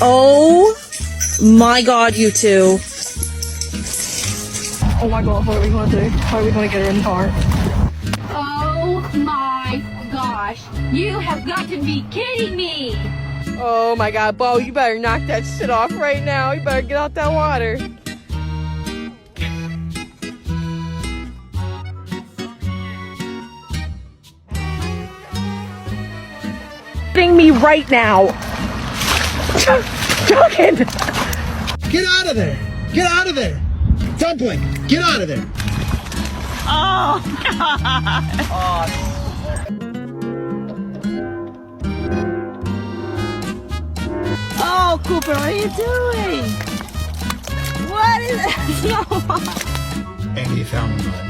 Oh my god, you two. Oh my god, what are we gonna do? How are we gonna get her in the car? Oh my gosh. You have got to be kidding me. Oh my god, Bo, you better knock that shit off right now. You better get out that water. Me right now. Joking. Get out of there! Get out of there! Dumpling, get out of there! Oh god. Oh, Cooper, what are you doing? What is it? No. Andy found him.